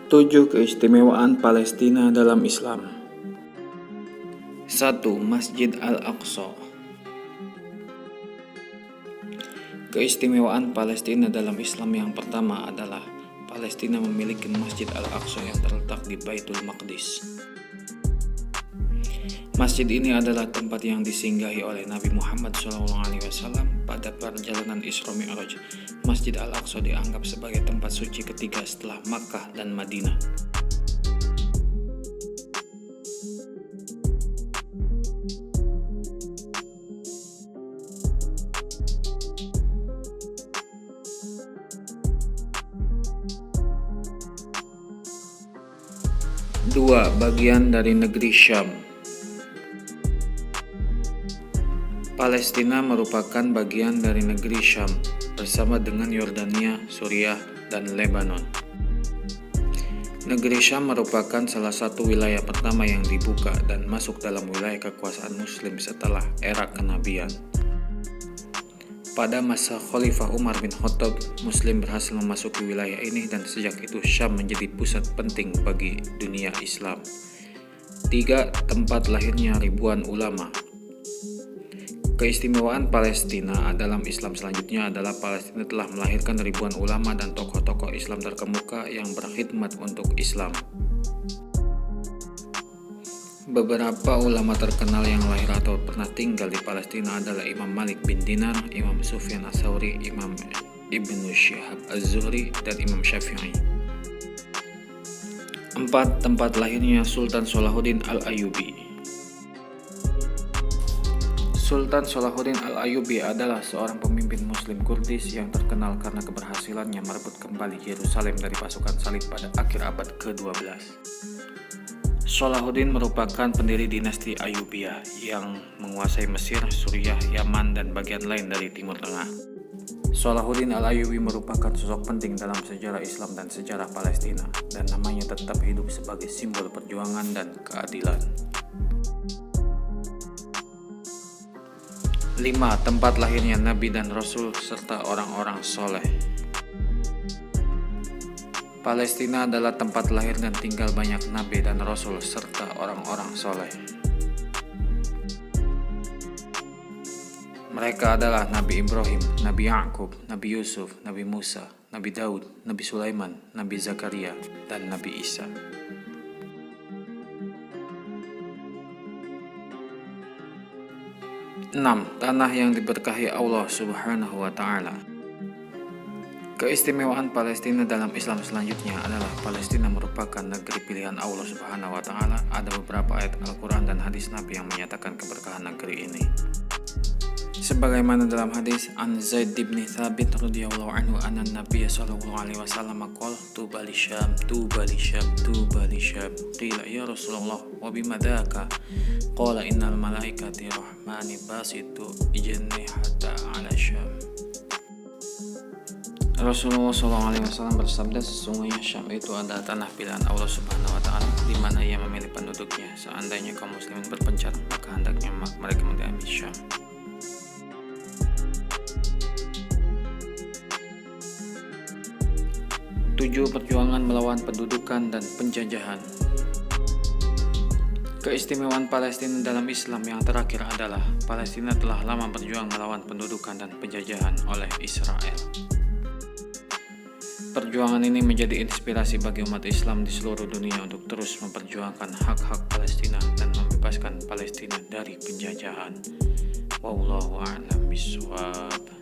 7 keistimewaan Palestina dalam Islam. 1. Masjid Al-Aqsa. Keistimewaan Palestina dalam Islam yang pertama adalah Palestina memiliki Masjid Al-Aqsa yang terletak di Baitul Maqdis. Masjid ini adalah tempat yang disinggahi oleh Nabi Muhammad SAW pada perjalanan Isra Mi'raj. Masjid Al-Aqsa dianggap sebagai tempat suci ketiga setelah Makkah dan Madinah. Dua, bagian dari negeri Syam. Palestina merupakan bagian dari negeri Syam bersama dengan Yordania, Suriah, dan Lebanon. Negeri Syam merupakan salah satu wilayah pertama yang dibuka dan masuk dalam wilayah kekuasaan Muslim setelah era kenabian. Pada masa Khalifah Umar bin Khattab, Muslim berhasil memasuki wilayah ini dan sejak itu Syam menjadi pusat penting bagi dunia Islam. 3. Tempat lahirnya ribuan ulama. Keistimewaan Palestina dalam Islam selanjutnya adalah Palestina telah melahirkan ribuan ulama dan tokoh-tokoh Islam terkemuka yang berkhidmat untuk Islam. Beberapa ulama terkenal yang lahir atau pernah tinggal di Palestina adalah Imam Malik bin Dinar, Imam Sufyan Ats-Tsauri, Imam Ibnu Syihab Az-Zuhri, dan Imam Syafi'i. 4. Tempat lahirnya Sultan Salahuddin Al-Ayyubi. Sultan Salahuddin Al-Ayyubi adalah seorang pemimpin Muslim Kurdis yang terkenal karena keberhasilannya merebut kembali Yerusalem dari pasukan Salib pada akhir abad ke-12. Salahuddin merupakan pendiri dinasti Ayyubiyah yang menguasai Mesir, Suriah, Yaman, dan bagian lain dari Timur Tengah. Salahuddin Al-Ayyubi merupakan sosok penting dalam sejarah Islam dan sejarah Palestina, dan namanya tetap hidup sebagai simbol perjuangan dan keadilan. 5. Tempat lahirnya Nabi dan Rasul serta orang-orang soleh. Palestina adalah tempat lahir dan tinggal banyak Nabi dan Rasul serta orang-orang soleh. Mereka adalah Nabi Ibrahim, Nabi Ya'qub, Nabi Yusuf, Nabi Musa, Nabi Daud, Nabi Sulaiman, Nabi Zakaria, dan Nabi Isa. 6. Tanah yang diberkahi Allah Subhanahu wa Ta'ala. Keistimewaan Palestina dalam Islam selanjutnya adalah Palestina merupakan negeri pilihan Allah Subhanahu wa Ta'ala. Ada beberapa ayat Al-Quran dan hadis Nabi yang menyatakan keberkahan negeri ini. Sebagaimana dalam hadis An Zaid bin Thabit radhiyallahu anhu anna Nabiy sallallahu alaihi wasallam qala tuba li Syam tuba li Syam tuba li Syam qila ya Rasulullah wa bima dzaka qala innal malaikati rahmani basitu ijnihata ala Syam. Rasulullah SAW bersabda, sesungguhnya Syam itu adalah tanah pilihan Allah Subhanahu wa Ta'ala di mana Ia memilih penduduknya. Seandainya kaum muslimin berpencar, maka hendaknya mereka mendiami Syam. 7. Perjuangan melawan pendudukan dan penjajahan. Keistimewaan Palestina dalam Islam yang terakhir adalah Palestina telah lama berjuang melawan pendudukan dan penjajahan oleh Israel. Perjuangan ini menjadi inspirasi bagi umat Islam di seluruh dunia untuk terus memperjuangkan hak-hak Palestina dan membebaskan Palestina dari penjajahan. Wallahu a'lam bishawab.